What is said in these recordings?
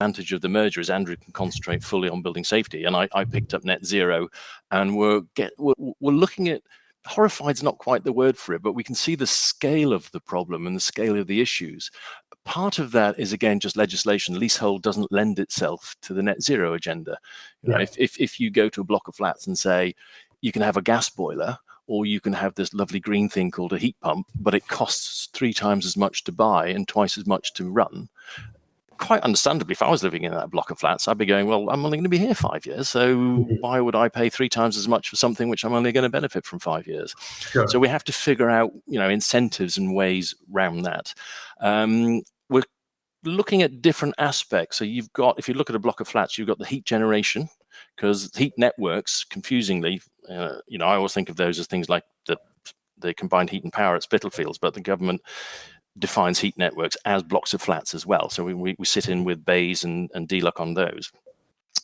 advantage of the merger is Andrew can concentrate fully on building safety, and I picked up net zero, and we're looking at, horrified's not quite the word for it, but we can see the scale of the problem and the scale of the issues. Part of that is, again, just legislation. Leasehold doesn't lend itself to the net zero agenda. You know, if you go to a block of flats and say you can have a gas boiler, or you can have this lovely green thing called a heat pump, but it costs 3 times as much to buy and twice as much to run. Quite understandably, if I was living in that block of flats, I'd be going, well, I'm only going to be here 5 years, so why would I pay 3 times as much for something which I'm only going to benefit from 5 years? Sure. So we have to figure out, incentives and ways around that. We're looking at different aspects. So you've got, if you look at a block of flats, you've got the heat generation, because heat networks, confusingly, I always think of those as things like the combined heat and power at Spitalfields, but the government defines heat networks as blocks of flats as well. So we sit in with bays and DLUC on those.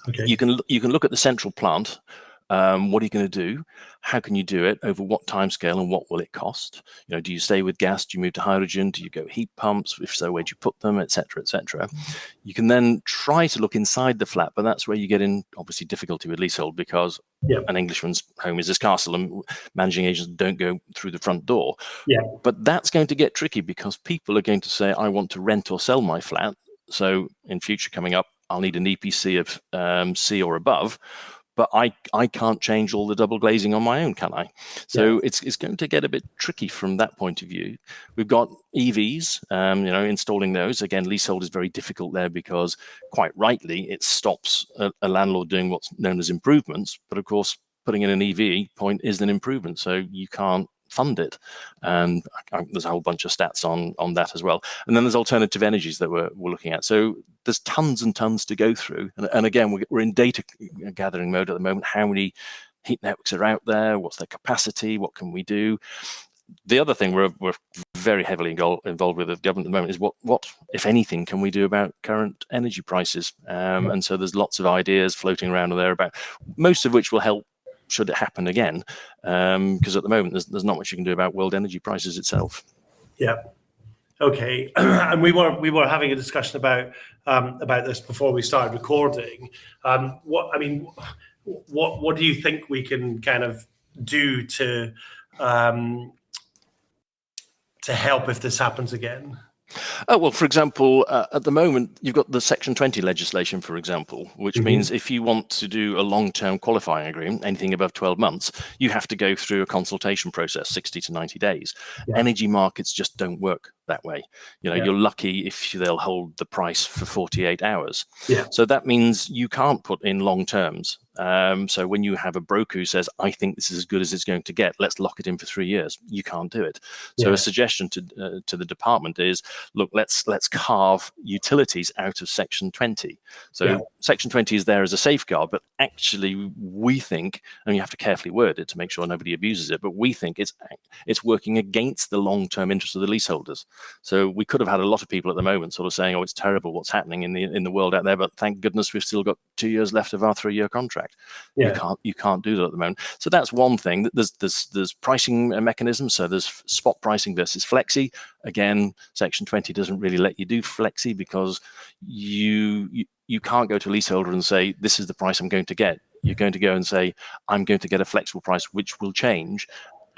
Okay. You can look at the central plant. What are you going to do? How can you do it? Over what timescale, and what will it cost? Do you stay with gas? Do you move to hydrogen? Do you go heat pumps? If so, where do you put them, et cetera, et cetera? You can then try to look inside the flat, but that's where you get in, obviously, difficulty with leasehold, because an Englishman's home is his castle, and managing agents don't go through the front door. Yeah. But that's going to get tricky, because people are going to say, I want to rent or sell my flat. So in future coming up, I'll need an EPC of C or above. But I can't change all the double glazing on my own, can I? So it's going to get a bit tricky from that point of view. We've got EVs, installing those. Again, leasehold is very difficult there, because quite rightly, it stops a landlord doing what's known as improvements. But of course, putting in an EV point is an improvement, so you can't fund it. And there's a whole bunch of stats on that as well. And then there's alternative energies that we're looking at. So there's tons and tons to go through. And again, we're in data gathering mode at the moment. How many heat networks are out there? What's their capacity? What can we do? The other thing we're very heavily involved with the government at the moment is what, if anything, can we do about current energy prices? And so there's lots of ideas floating around there, about most of which will help should it happen again, because at the moment there's not much you can do about world energy prices itself. Yeah. Okay. And we were having a discussion about this before we started recording. What do you think we can kind of do to help if this happens again? Oh, well, for example, at the moment, you've got the Section 20 legislation, for example, which means if you want to do a long-term qualifying agreement, anything above 12 months, you have to go through a consultation process, 60 to 90 days. Yeah. Energy markets just don't work that way. You're lucky if they'll hold the price for 48 hours. Yeah. So that means you can't put in long terms. So when you have a broker who says, I think this is as good as it's going to get, let's lock it in for 3 years, you can't do it. So a suggestion to the department is, look, let's carve utilities out of Section 20. So Section 20 is there as a safeguard, but actually we think, and you have to carefully word it to make sure nobody abuses it, but we think it's working against the long-term interest of the leaseholders. So we could have had a lot of people at the moment sort of saying, oh, it's terrible what's happening in the world out there, but thank goodness we've still got 2 years left of our 3-year contract. You can't do that at the moment. So that's one thing. There's pricing mechanisms. So there's spot pricing versus flexi. Again, Section 20 doesn't really let you do flexi, because you can't go to a leaseholder and say, this is the price I'm going to get. You're going to go and say, I'm going to get a flexible price, which will change.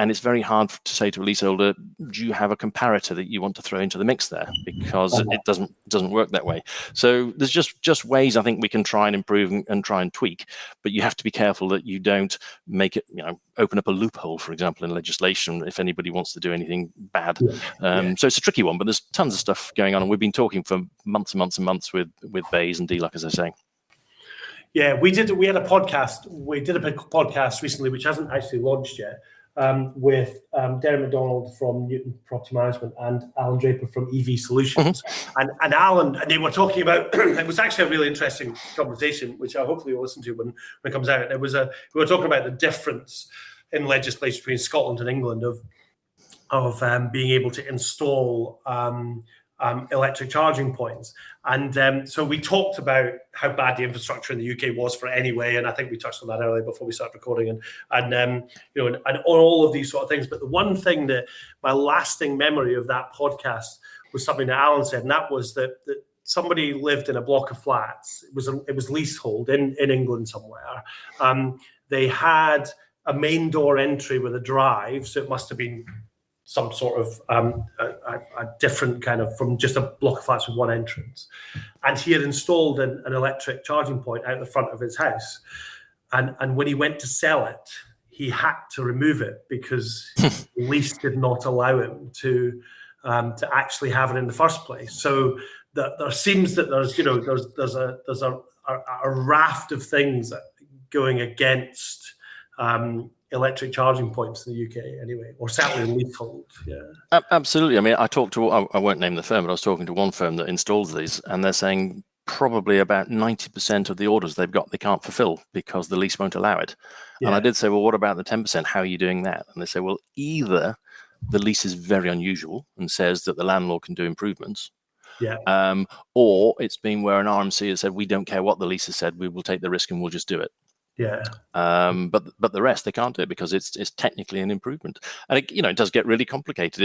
And it's very hard to say to a leaseholder, do you have a comparator that you want to throw into the mix there? Because it doesn't work that way. So there's just ways I think we can try and improve and try and tweak, but you have to be careful that you don't make it, open up a loophole, for example, in legislation, if anybody wants to do anything bad. So it's a tricky one, but there's tons of stuff going on. And we've been talking for months and months and months with Bays and DLUC, as I say. Yeah, we did a podcast. We did a podcast recently, which hasn't actually launched yet, with Derek McDonald from Newton Property Management and Alan Draper from EV Solutions. And Alan, and they were talking about, it was actually a really interesting conversation, which I hopefully will listen to when it comes out. We were talking about the difference in legislation between Scotland and England of being able to install electric charging points. And so we talked about how bad the infrastructure in the UK was for it anyway, and I think we touched on that earlier before we started recording, and all of these sort of things. But the one thing that my lasting memory of that podcast was something that Alan said, and that was that somebody lived in a block of flats. It was leasehold in England somewhere. They had a main door entry with a drive, so it must have been some sort of a different kind of, from just a block of flats with one entrance. And he had installed an electric charging point out the front of his house. And when he went to sell it, he had to remove it because the lease did not allow him to actually have it in the first place. So there seems that there's a raft of things going against electric charging points in the UK anyway, or certainly in leasehold. Yeah, absolutely. I mean, I won't name the firm, but I was talking to one firm that installs these, and they're saying probably about 90% of the orders they've got they can't fulfill because the lease won't allow it. Yeah. And I did say, well, what about the 10%? How are you doing that? And they say, well, either the lease is very unusual and says that the landlord can do improvements, or it's been where an RMC has said, we don't care what the lease has said, we will take the risk and we'll just do it. Yeah. But the rest they can't do it because it's technically an improvement, and it does get really complicated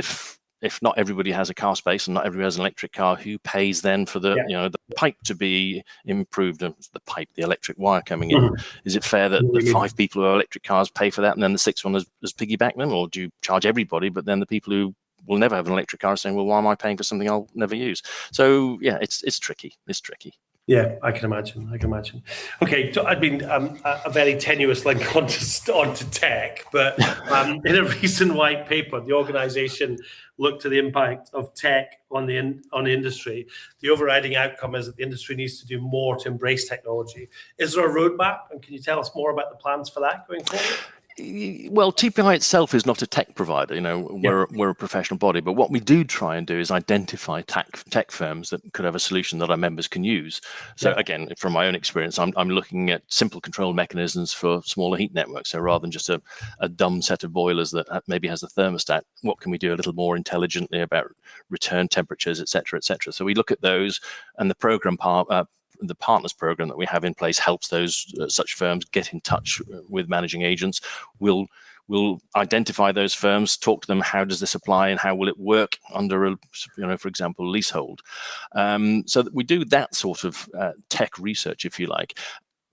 if not everybody has a car space and not everybody has an electric car. Who pays then for the the pipe to be improved? The electric wire coming in. Is it fair that the 5 people who have electric cars pay for that, and then the 6th one has piggyback them, or do you charge everybody? But then the people who will never have an electric car are saying, well, why am I paying for something I'll never use? So yeah, it's tricky. It's tricky. Yeah, I can imagine. Okay, so I've been a very tenuous link onto tech, but in a recent white paper, the organisation looked at the impact of tech on the industry. The overriding outcome is that the industry needs to do more to embrace technology. Is there a roadmap, and can you tell us more about the plans for that going forward? Well, TPI itself is not a tech provider. We're a professional body, but what we do try and do is identify tech firms that could have a solution that our members can use. So again, from my own experience, I'm looking at simple control mechanisms for smaller heat networks. So rather than just a dumb set of boilers that maybe has a thermostat, what can we do a little more intelligently about return temperatures, et cetera, et cetera. So we look at those, and the program the partners program that we have in place helps those such firms get in touch with managing agents. We'll identify those firms, talk to them, how does this apply and how will it work under for example, leasehold. So that we do that sort of tech research, if you like.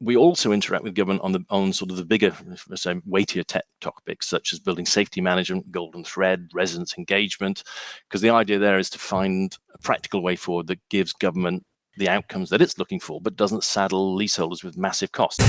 We also interact with government on sort of the bigger, say, weightier tech topics, such as building safety management, golden thread, residents engagement, because the idea there is to find a practical way forward that gives government the outcomes that it's looking for, but doesn't saddle leaseholders with massive costs.